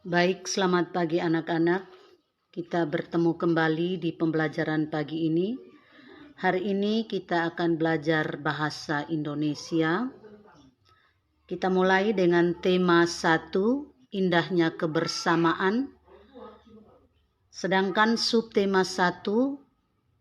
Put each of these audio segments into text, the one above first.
Baik, selamat pagi anak-anak. Kita bertemu kembali di pembelajaran pagi ini. Hari ini kita akan belajar bahasa Indonesia. Kita mulai dengan tema 1, indahnya kebersamaan. Sedangkan subtema 1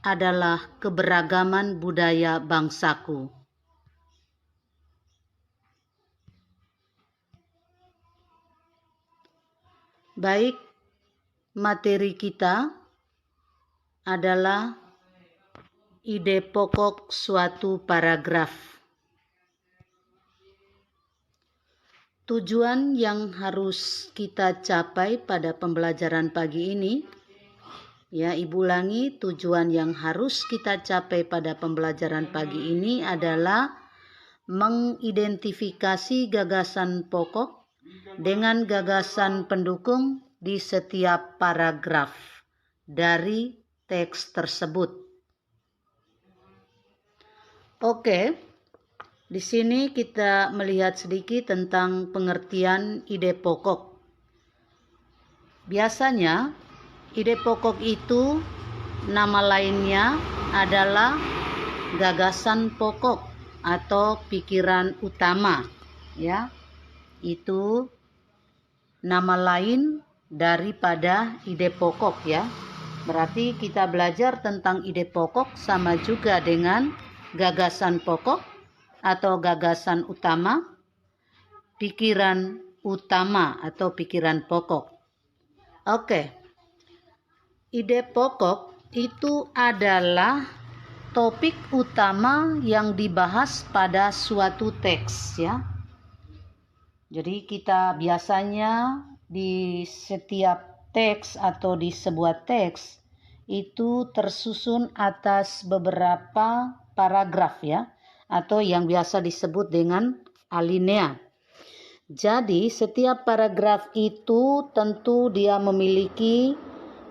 adalah keberagaman budaya bangsaku. Baik, materi kita adalah ide pokok suatu paragraf. Tujuan yang harus kita capai pada pembelajaran pagi ini, ya Ibu ulangi, tujuan yang harus kita capai pada pembelajaran pagi ini adalah mengidentifikasi gagasan pokok dengan gagasan pendukung di setiap paragraf dari teks tersebut. Oke, di sini kita melihat sedikit tentang pengertian ide pokok. Biasanya, ide pokok itu nama lainnya adalah gagasan pokok atau pikiran utama, ya. Itu nama lain daripada ide pokok, ya. Berarti kita belajar tentang ide pokok sama juga dengan gagasan pokok atau gagasan utama, pikiran utama atau pikiran pokok. Oke. Ide pokok itu adalah topik utama yang dibahas pada suatu teks, ya. Jadi kita biasanya di setiap teks atau di sebuah teks itu tersusun atas beberapa paragraf, ya, atau yang biasa disebut dengan alinea. Jadi setiap paragraf itu tentu dia memiliki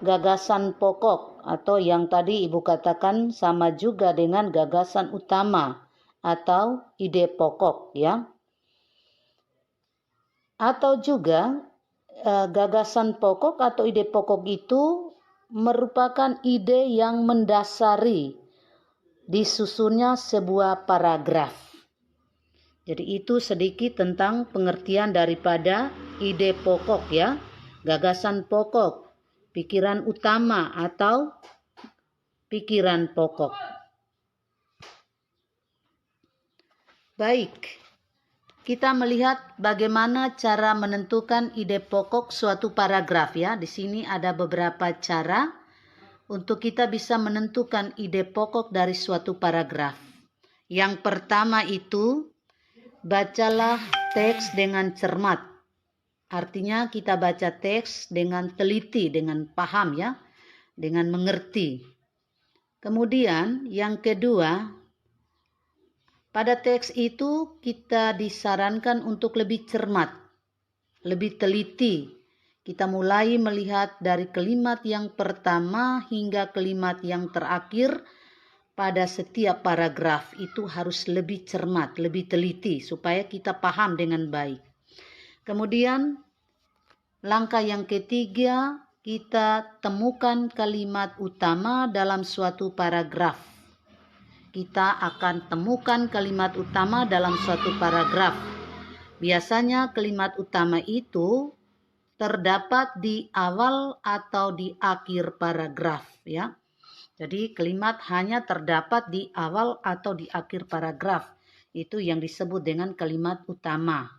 gagasan pokok atau yang tadi Ibu katakan sama juga dengan gagasan utama atau ide pokok, ya. Atau juga gagasan pokok atau ide pokok itu merupakan ide yang mendasari disusunnya sebuah paragraf. Jadi itu sedikit tentang pengertian daripada ide pokok, ya. Gagasan pokok, pikiran utama atau pikiran pokok. Baik. Kita melihat bagaimana cara menentukan ide pokok suatu paragraf, ya. Di sini ada beberapa cara untuk kita bisa menentukan ide pokok dari suatu paragraf. Yang pertama itu, bacalah teks dengan cermat. Artinya kita baca teks dengan teliti, dengan paham, ya, dengan mengerti. Kemudian yang kedua, pada teks itu kita disarankan untuk lebih cermat, lebih teliti. Kita mulai melihat dari kalimat yang pertama hingga kalimat yang terakhir pada setiap paragraf itu harus lebih cermat, lebih teliti supaya kita paham dengan baik. Kemudian langkah yang ketiga, kita temukan kalimat utama dalam suatu paragraf. Kita akan temukan kalimat utama dalam suatu paragraf. Biasanya kalimat utama itu terdapat di awal atau di akhir paragraf, ya. Jadi kalimat hanya terdapat di awal atau di akhir paragraf. Itu yang disebut dengan kalimat utama.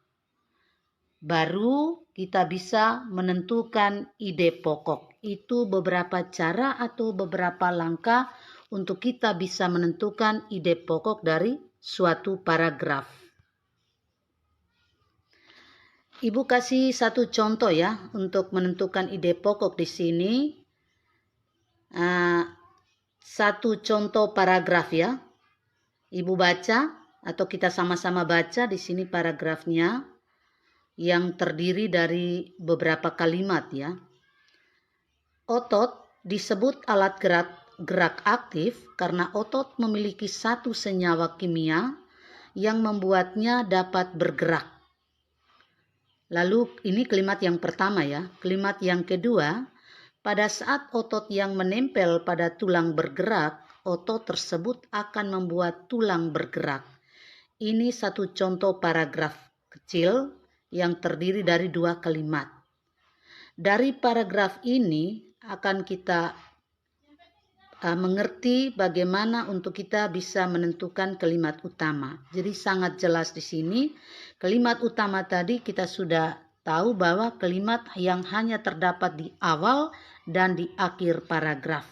Baru kita bisa menentukan ide pokok. Itu beberapa cara atau beberapa langkah untuk kita bisa menentukan ide pokok dari suatu paragraf. Ibu kasih satu contoh, ya, untuk menentukan ide pokok di sini. Satu contoh paragraf, ya. Ibu baca atau kita sama-sama baca di sini paragrafnya yang terdiri dari beberapa kalimat, ya. Otot disebut alat gerak aktif karena otot memiliki satu senyawa kimia yang membuatnya dapat bergerak. Lalu ini kalimat yang pertama ya. Kalimat yang kedua, pada saat otot yang menempel pada tulang bergerak, otot tersebut akan membuat tulang bergerak. Ini satu contoh paragraf kecil yang terdiri dari 2 kalimat. Dari paragraf ini akan kita mengerti bagaimana untuk kita bisa menentukan kalimat utama. Jadi sangat jelas di sini. Kalimat utama tadi kita sudah tahu bahwa kalimat yang hanya terdapat di awal dan di akhir paragraf.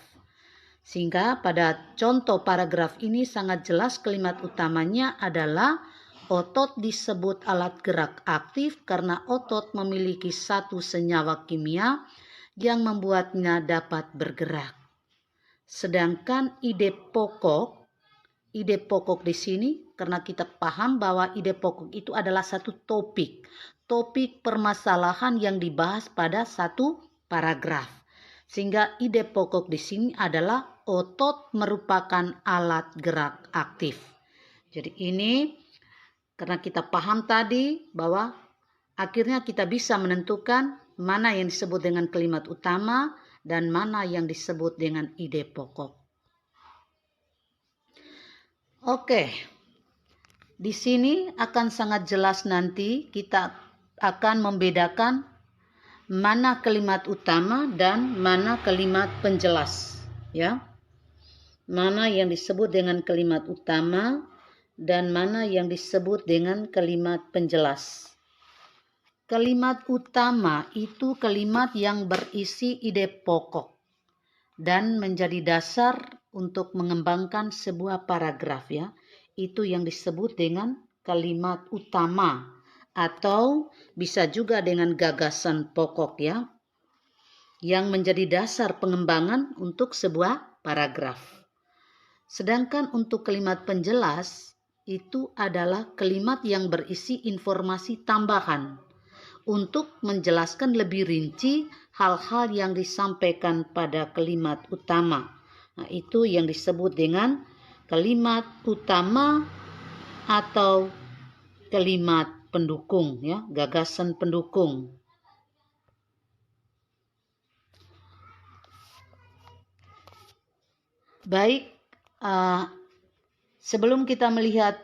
Sehingga pada contoh paragraf ini sangat jelas kalimat utamanya adalah otot disebut alat gerak aktif karena otot memiliki satu senyawa kimia yang membuatnya dapat bergerak. Sedangkan ide pokok di sini karena kita paham bahwa ide pokok itu adalah satu topik permasalahan yang dibahas pada satu paragraf. Sehingga ide pokok di sini adalah otot merupakan alat gerak aktif. Jadi ini karena kita paham tadi bahwa akhirnya kita bisa menentukan mana yang disebut dengan kalimat utama dan mana yang disebut dengan ide pokok. Oke, di sini akan sangat jelas nanti kita akan membedakan mana kalimat utama dan mana kalimat penjelas, ya. Mana yang disebut dengan kalimat utama dan mana yang disebut dengan kalimat penjelas. Kalimat utama itu kalimat yang berisi ide pokok dan menjadi dasar untuk mengembangkan sebuah paragraf ya. Itu yang disebut dengan kalimat utama atau bisa juga dengan gagasan pokok ya. Yang menjadi dasar pengembangan untuk sebuah paragraf. Sedangkan untuk kalimat penjelas itu adalah kalimat yang berisi informasi tambahan untuk menjelaskan lebih rinci hal-hal yang disampaikan pada kalimat utama. Nah, itu yang disebut dengan kalimat utama atau kalimat pendukung, ya, gagasan pendukung. Baik, sebelum kita melihat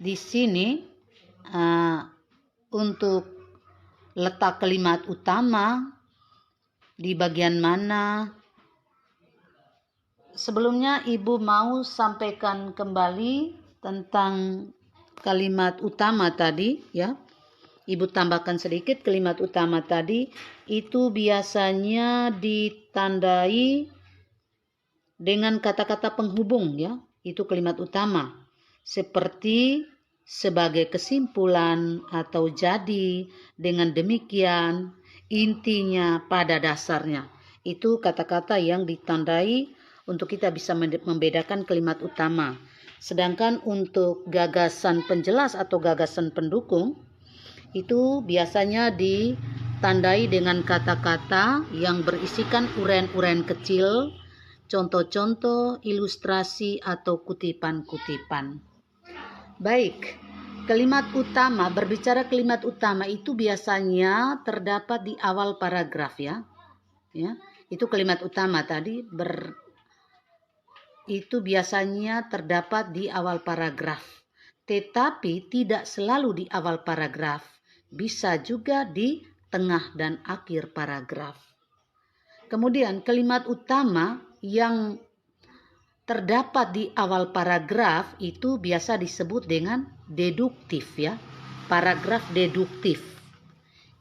di sini untuk letak kalimat utama di bagian mana, sebelumnya Ibu mau sampaikan kembali tentang kalimat utama tadi ya. Ibu tambahkan sedikit, kalimat utama tadi itu biasanya ditandai dengan kata-kata penghubung ya. Itu kalimat utama. Seperti sebagai kesimpulan atau jadi, dengan demikian, intinya, pada dasarnya. Itu kata-kata yang ditandai untuk kita bisa membedakan kalimat utama. Sedangkan untuk gagasan penjelas atau gagasan pendukung, itu biasanya ditandai dengan kata-kata yang berisikan uraian-uraian kecil, contoh-contoh, ilustrasi, atau kutipan-kutipan. Baik, kalimat utama, berbicara kalimat utama itu biasanya terdapat di awal paragraf ya. Itu kalimat utama tadi itu biasanya terdapat di awal paragraf. Tetapi tidak selalu di awal paragraf, bisa juga di tengah dan akhir paragraf. Kemudian kalimat utama yang terdapat di awal paragraf itu biasa disebut dengan deduktif ya. Paragraf deduktif.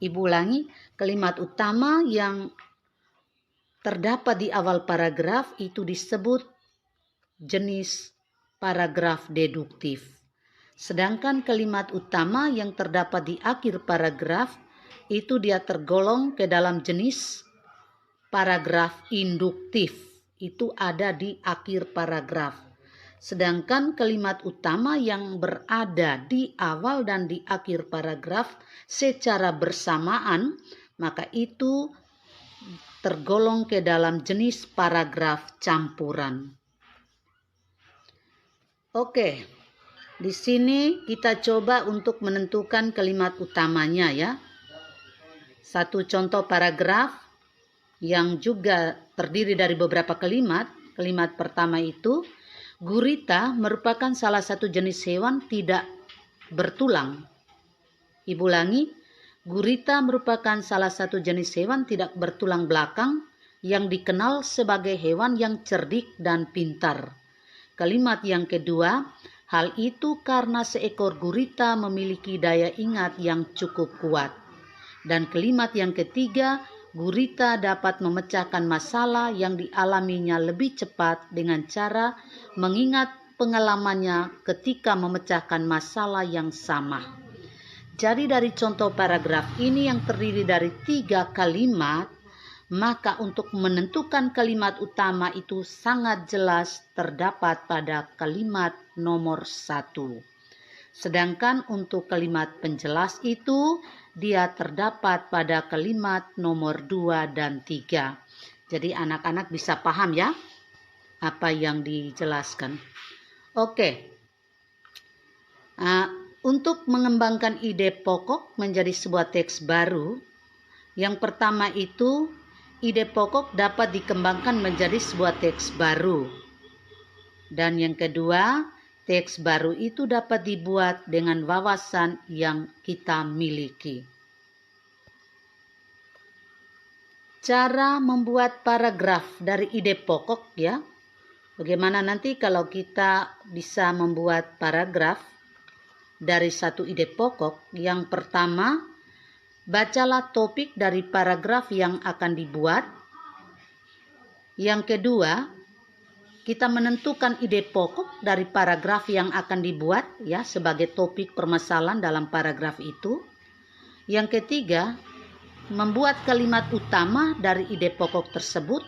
Ibu ulangi, kalimat utama yang terdapat di awal paragraf itu disebut jenis paragraf deduktif. Sedangkan kalimat utama yang terdapat di akhir paragraf itu dia tergolong ke dalam jenis paragraf induktif. Itu ada di akhir paragraf. Sedangkan kalimat utama yang berada di awal dan di akhir paragraf secara bersamaan, maka itu tergolong ke dalam jenis paragraf campuran. Oke, di sini kita coba untuk menentukan kalimat utamanya ya. satu contoh paragraf yang juga terdiri dari beberapa kalimat. Kalimat pertama itu, gurita merupakan salah satu jenis hewan tidak bertulang. Ibu ulangi, gurita merupakan salah satu jenis hewan tidak bertulang belakang yang dikenal sebagai hewan yang cerdik dan pintar. Kalimat yang kedua, hal itu karena seekor gurita memiliki daya ingat yang cukup kuat. Dan kalimat yang ketiga, gurita dapat memecahkan masalah yang dialaminya lebih cepat dengan cara mengingat pengalamannya ketika memecahkan masalah yang sama. Jadi dari contoh paragraf ini yang terdiri dari 3 kalimat, maka untuk menentukan kalimat utama itu sangat jelas terdapat pada kalimat nomor 1. Sedangkan untuk kalimat penjelas itu dia terdapat pada kalimat nomor 2 dan 3. Jadi anak-anak bisa paham ya apa yang dijelaskan. Oke. Untuk mengembangkan ide pokok menjadi sebuah teks baru, yang pertama itu ide pokok dapat dikembangkan menjadi sebuah teks baru. Dan yang kedua, teks baru itu dapat dibuat dengan wawasan yang kita miliki. Cara membuat paragraf dari ide pokok ya. Bagaimana nanti kalau kita bisa membuat paragraf dari satu ide pokok? Yang pertama, bacalah topik dari paragraf yang akan dibuat. Yang kedua, kita menentukan ide pokok dari paragraf yang akan dibuat ya sebagai topik permasalahan dalam paragraf itu. Yang ketiga, membuat kalimat utama dari ide pokok tersebut.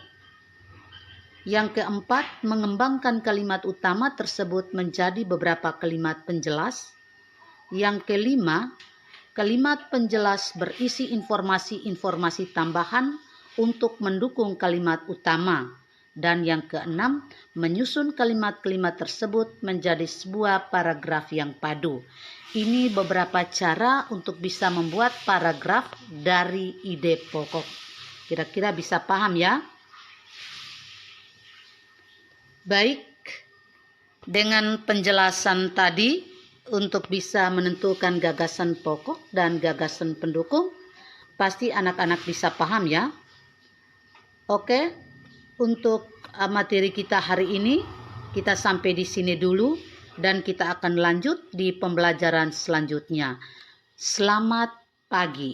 Yang keempat, mengembangkan kalimat utama tersebut menjadi beberapa kalimat penjelas. Yang kelima, kalimat penjelas berisi informasi-informasi tambahan untuk mendukung kalimat utama. Dan yang keenam, menyusun kalimat-kalimat tersebut menjadi sebuah paragraf yang padu. Ini beberapa cara untuk bisa membuat paragraf dari ide pokok. Kira-kira bisa paham ya? Baik, dengan penjelasan tadi untuk bisa menentukan gagasan pokok dan gagasan pendukung, pasti anak-anak bisa paham ya? Oke. Untuk materi kita hari ini, kita sampai di sini dulu dan kita akan lanjut di pembelajaran selanjutnya. Selamat pagi.